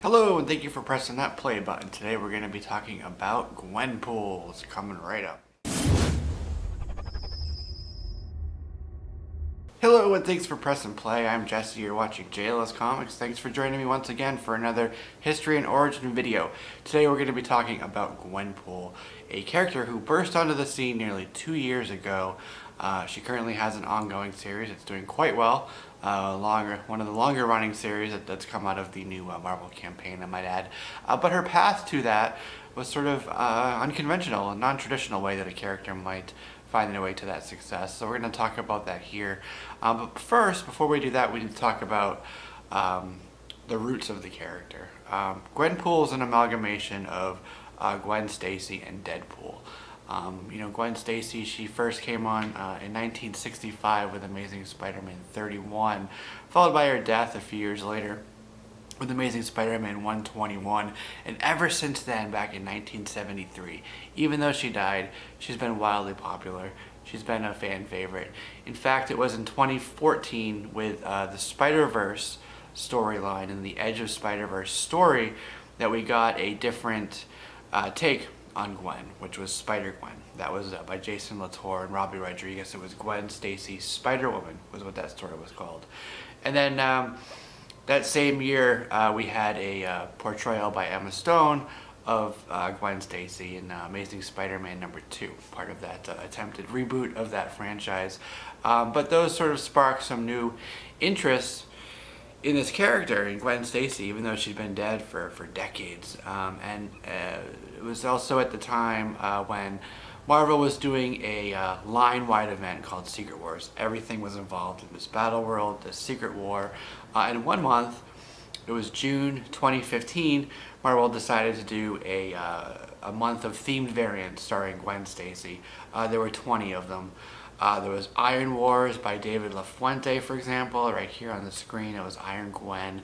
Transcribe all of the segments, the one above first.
Hello, and thank you for pressing that play button. Today we're going to be talking about Gwenpool. It's coming right up. Hello, and thanks for pressing play. I'm Jesse. You're watching JLS Comics. Thanks for joining me once again for another history and origin video. Today we're going to be talking about Gwenpool, a character who burst onto the scene nearly 2 years ago. She currently has an ongoing series. It's doing quite well. One of the longer running series that's come out of the new Marvel campaign, I might add. But her path to that was sort of unconventional, a non-traditional way that a character might find their way to that success. So we're going to talk about that here. But first, before we do that, we need to talk about the roots of the character. Gwenpool is an amalgamation of Gwen, Stacy, and Deadpool. Gwen Stacy, she first came on in 1965 with Amazing Spider-Man 31, followed by her death a few years later with Amazing Spider-Man 121, and ever since then, back in 1973, even though she died, she's been wildly popular. She's been a fan favorite. In fact, it was in 2014 with the Spider-Verse storyline and the Edge of Spider-Verse story that we got a different take on Gwen, which was Spider-Gwen. That was by Jason Latour and Robbie Rodriguez. It was Gwen Stacy Spider-Woman was what that story was called. And then that same year we had a portrayal by Emma Stone of Gwen Stacy in Amazing Spider-Man #2, part of that attempted reboot of that franchise. But those sort of sparked some new interest in this character, in Gwen Stacy, even though she's been dead for decades. It was also at the time when Marvel was doing a line-wide event called Secret Wars. Everything was involved in this battle world, this secret war. And 1 month, it was June 2015, Marvel decided to do a month of themed variants starring Gwen Stacy. There were 20 of them. There was Iron Wars by David LaFuente, for example. Right here on the screen, it was Iron Gwen.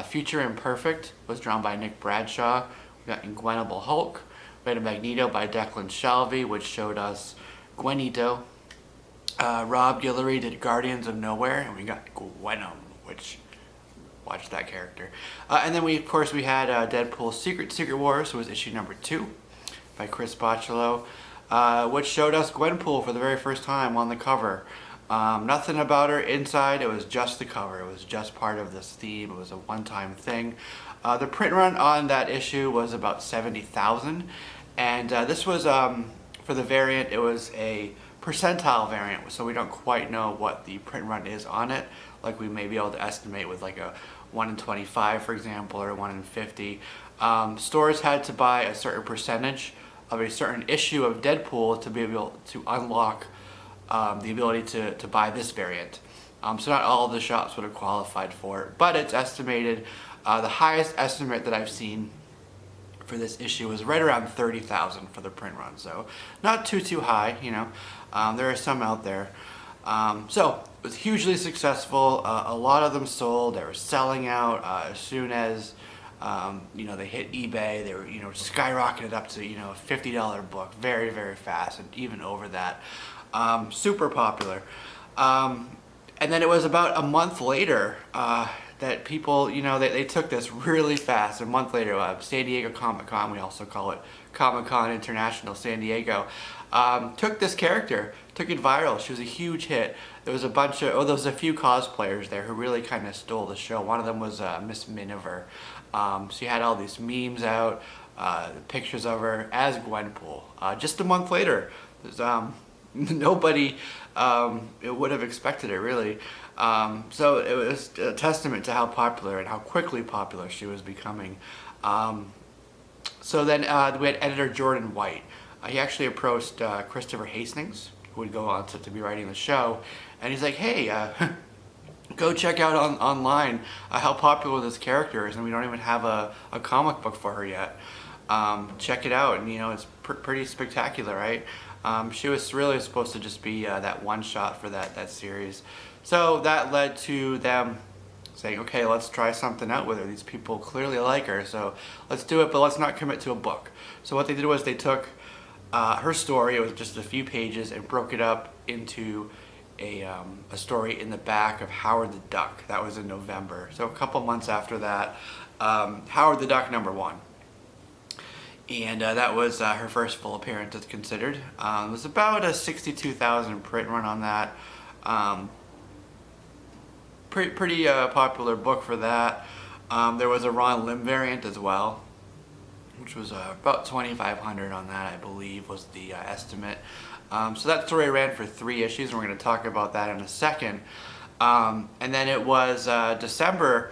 Future Imperfect was drawn by Nick Bradshaw. We got Ingwenable Hulk. We had a Magneto by Declan Shalvey, which showed us Gwenito. Rob Guillory did Guardians of Nowhere, and we got Gwenum, which, watch that character. And then of course we had Deadpool's Secret Wars, so it was issue #2 by Chris Bocciolo, which showed us Gwenpool for the very first time on the cover. Nothing about her inside, it was just the cover. It was just part of this theme. It was a one-time thing. The print run on that issue was about 70,000, and this was, for the variant, it was a percentile variant, so we don't quite know what the print run is on it, like we may be able to estimate with like a 1 in 25, for example, or 1 in 50. Stores had to buy a certain percentage of a certain issue of Deadpool to be able to unlock the ability to buy this variant. So not all of the shops would have qualified for it, but it's estimated, the highest estimate that I've seen for this issue was right around 30,000 for the print run, so not too high, you know. There are some out there. So it was hugely successful. A lot of them sold. They were selling out as soon as they hit eBay. They were skyrocketed up to a $50 book very fast, and even over that. Super popular. And then it was about a month later that people, they took this really fast. A month later, San Diego Comic-Con, we also call it Comic-Con International San Diego, took this character, took it viral. She was a huge hit. There was there was a few cosplayers there who really kind of stole the show. One of them was Miss Miniver. She had all these memes out, pictures of her as Gwenpool. Just a month later, nobody would have expected it, really. So it was a testament to how popular and how quickly popular she was becoming. So then we had editor Jordan White. He actually approached Christopher Hastings, who would go on to be writing the show, and he's like, hey, go check out online how popular this character is, and we don't even have a comic book for her yet. Check it out, and it's pretty spectacular, right? She was really supposed to just be that one shot for that series. So that led to them saying, okay, let's try something out with her. These people clearly like her, so let's do it, but let's not commit to a book. So what they did was they took her story, it was just a few pages, and broke it up into a story in the back of Howard the Duck. That was in November. So a couple months after that, Howard the Duck #1. And that was her first full appearance, it's considered. It was about a 62,000 print run on that. Pretty popular book for that. There was a Ron Lim variant as well, which was about 2,500 on that, I believe, was the estimate. So that story ran for 3 issues, and we're going to talk about that in a second. And then it was December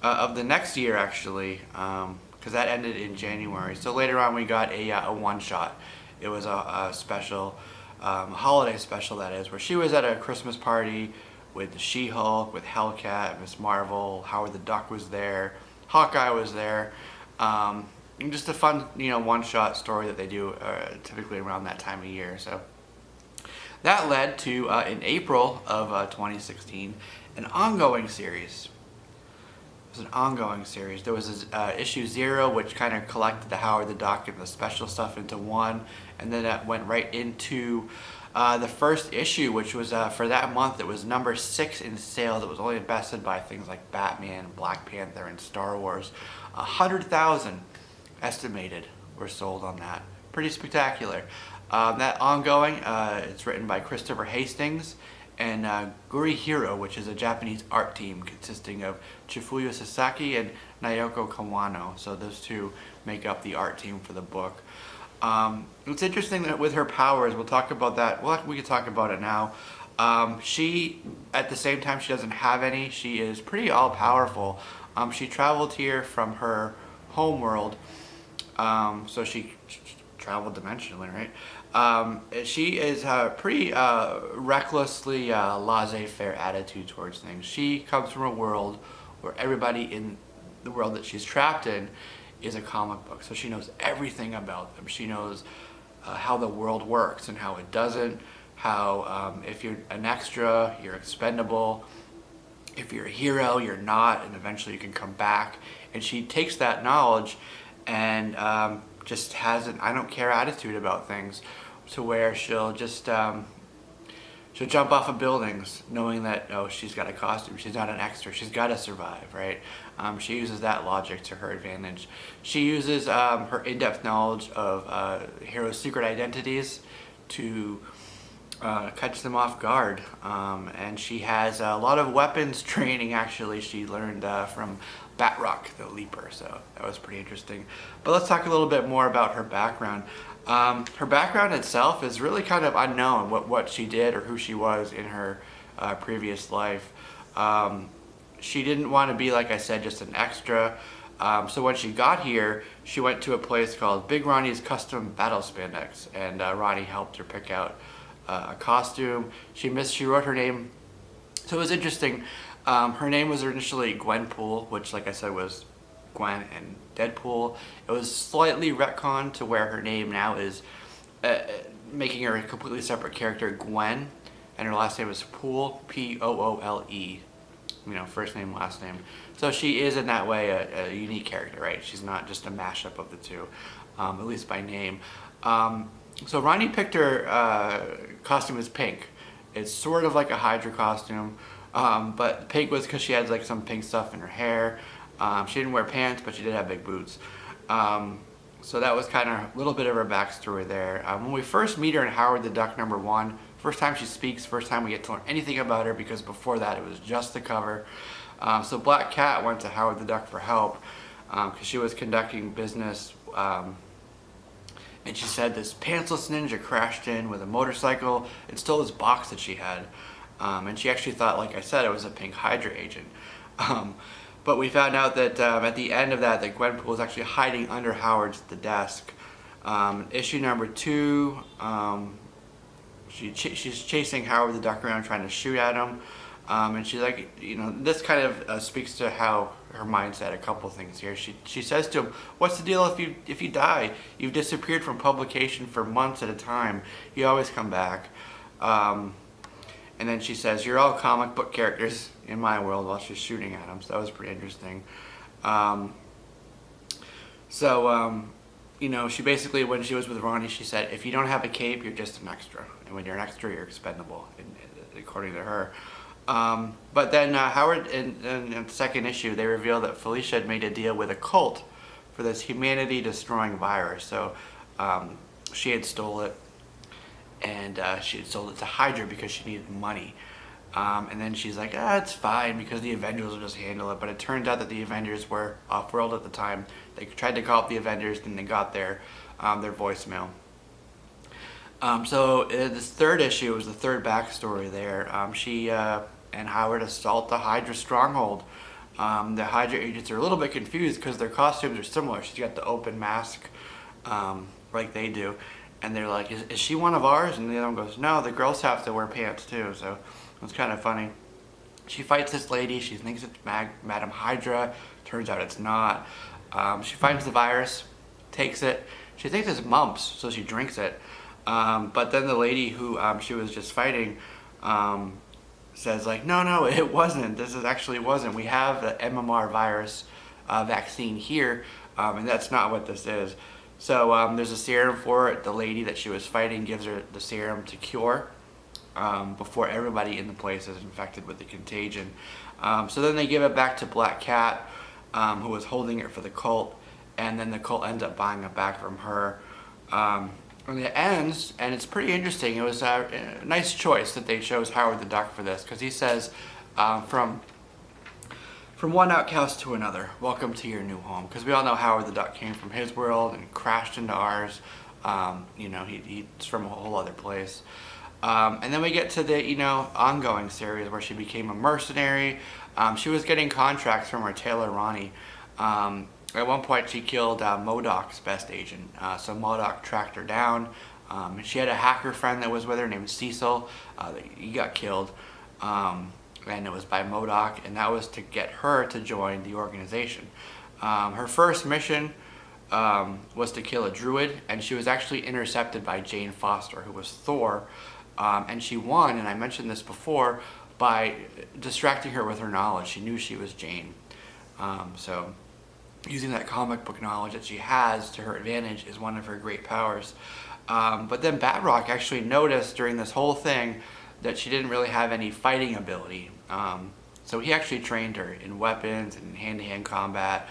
of the next year, actually, because that ended in January. So later on we got a one-shot. It was a special, holiday special, that is, where she was at a Christmas party with the She-Hulk, with Hellcat, Miss Marvel, Howard the Duck was there, Hawkeye was there. Just a fun, one-shot story that they do typically around that time of year. So that led to, in April of 2016, an ongoing series. It was an ongoing series. There was issue 0, which kind of collected the Howard the Duck and the special stuff into one, and then that went right into the first issue, which was for that month. It was number 6 in sales. It was only bested by things like Batman, Black Panther, and Star Wars. 100,000 estimated were sold on that. Pretty spectacular. That ongoing, it's written by Christopher Hastings and Guri Hiro, which is a Japanese art team consisting of Chifuya Sasaki and Naoko Kawano. So those two make up the art team for the book. It's interesting that with her powers, we'll talk about that. Well, we can talk about it now. She, at the same time, she doesn't have any. She is pretty all-powerful. She traveled here from her home world, so she traveled dimensionally, right? She is pretty recklessly laissez-faire attitude towards things. She comes from a world where everybody in the world that she's trapped in is a comic book, so she knows everything about them. She knows how the world works and how it doesn't, how if you're an extra, you're expendable, if you're a hero, you're not, and eventually you can come back. And she takes that knowledge and just has an I don't care attitude about things, to where she'll just she'll jump off of buildings knowing that, oh, she's got a costume, she's not an extra, she's got to survive, right? She uses that logic to her advantage. She uses her in-depth knowledge of heroes' secret identities to catch them off guard. And she has a lot of weapons training, actually. She learned from Batrock, the Leaper, so that was pretty interesting. But let's talk a little bit more about her background. Her background itself is really kind of unknown, what she did or who she was in her previous life. She didn't want to be, like I said, just an extra. So when she got here, she went to a place called Big Ronnie's Custom Battle Spandex, and Ronnie helped her pick out a costume. She wrote her name, so it was interesting. Her name was initially Gwenpool, which, like I said, was Gwen and Deadpool. It was slightly retconned to where her name now is making her a completely separate character, Gwen, and her last name is Poole, Poole. First name, last name. So she is in that way a unique character, right? She's not just a mashup of the two, at least by name. So Ronnie picked her costume as pink. It's sort of like a Hydra costume, but pink was because she had like some pink stuff in her hair. She didn't wear pants, but she did have big boots. So that was kind of a little bit of her backstory there. When we first meet her in Howard the Duck #1, first time she speaks, first time we get to learn anything about her, because before that it was just the cover. So Black Cat went to Howard the Duck for help because she was conducting business, and she said this pantsless ninja crashed in with a motorcycle and stole this box that she had. And she actually thought, like I said, it was a pink Hydra agent. But we found out that at the end of that Gwenpool was actually hiding under Howard's the desk. Issue #2, she's chasing Howard the Duck around, trying to shoot at him. And she's like, this kind of speaks to how her mindset. A couple things here. She says to him, "What's the deal if you die? You've disappeared from publication for months at a time. You always come back." And then she says, "You're all comic book characters in my world," while she's shooting at him. So that was pretty interesting. She basically, when she was with Ronnie, she said, if you don't have a cape, you're just an extra. And when you're an extra, you're expendable, according to her. But then Howard, in the second issue, they reveal that Felicia had made a deal with a cult for this humanity-destroying virus. So she had stole it, and she had sold it to Hydra because she needed money. And then she's like, it's fine because the Avengers will just handle it. But it turned out that the Avengers were off-world at the time. They tried to call up the Avengers, and they got their voicemail. So this third issue was the third backstory there. She and Howard assault the Hydra stronghold. The Hydra agents are a little bit confused because their costumes are similar. She's got the open mask like they do. And they're like, is she one of ours? And the other one goes, no, the girls have to wear pants too. So it's kind of funny. She fights this lady. She thinks it's Madam Hydra. Turns out it's not. She finds the virus, takes it. She thinks it's mumps, so she drinks it. But then the lady who she was just fighting says like, no, it wasn't. This actually wasn't. We have the MMR virus vaccine here, and that's not what this is. So there's a serum for it. The lady that she was fighting gives her the serum to cure before everybody in the place is infected with the contagion. So then they give it back to Black Cat, who was holding it for the cult, and then the cult ends up buying it back from her. And it ends, and it's pretty interesting. It was a nice choice that they chose Howard the Duck for this, because he says, from one outcast to another, welcome to your new home. Because we all know Howard the Duck came from his world and crashed into ours. He's from a whole other place. And then we get to the, ongoing series where she became a mercenary. She was getting contracts from her tailor, Ronnie. At one point, she killed MODOK's best agent. So MODOK tracked her down. She had a hacker friend that was with her named Cecil. He got killed. And it was by MODOK, and that was to get her to join the organization. Her first mission was to kill a druid, and she was actually intercepted by Jane Foster, who was Thor. And she won, and I mentioned this before, by distracting her with her knowledge. She knew she was Jane. So using that comic book knowledge that she has to her advantage is one of her great powers. But then Badrock actually noticed during this whole thing that she didn't really have any fighting ability. So he actually trained her in weapons and hand-to-hand combat.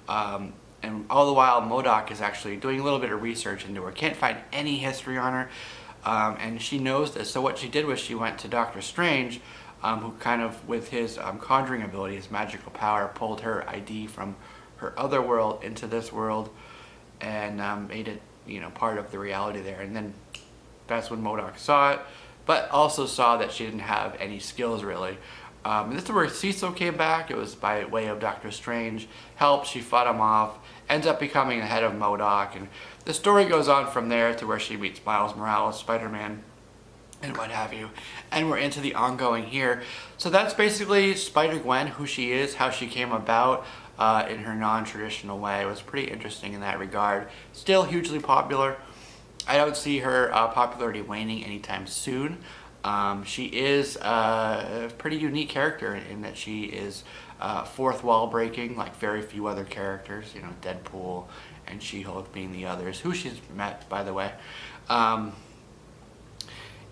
And all the while, MODOK is actually doing a little bit of research into her. Can't find any history on her. And she knows this. So what she did was she went to Doctor Strange, who kind of, with his conjuring ability, his magical power, pulled her ID from her other world into this world and made it, part of the reality there. And then that's when MODOK saw it, but also saw that she didn't have any skills really. And this is where Cecil came back. It was by way of Doctor Strange. Helped, she fought him off, ends up becoming the head of MODOK, and the story goes on from there to where she meets Miles Morales, Spider-Man, and what have you. And we're into the ongoing here. So that's basically Spider-Gwen, who she is, how she came about in her non-traditional way. It was pretty interesting in that regard. Still hugely popular. I don't see her popularity waning anytime soon. She is a pretty unique character in that she is fourth wall breaking like very few other characters, Deadpool and She-Hulk being the others, who she's met, by the way. I'm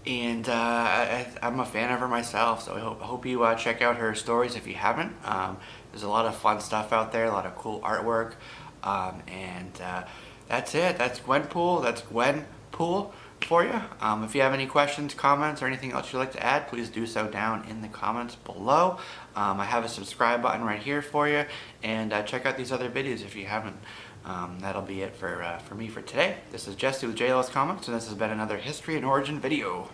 a fan of her myself, so I hope you check out her stories if you haven't. There's a lot of fun stuff out there, a lot of cool artwork, and that's it. That's Gwenpool. That's Gwenpool for you. If you have any questions, comments, or anything else you'd like to add, please do so down in the comments below. I have a subscribe button right here for you, and check out these other videos if you haven't. That'll be it for me for today. This is Jesse with JLS Comics, and this has been another History and Origin video.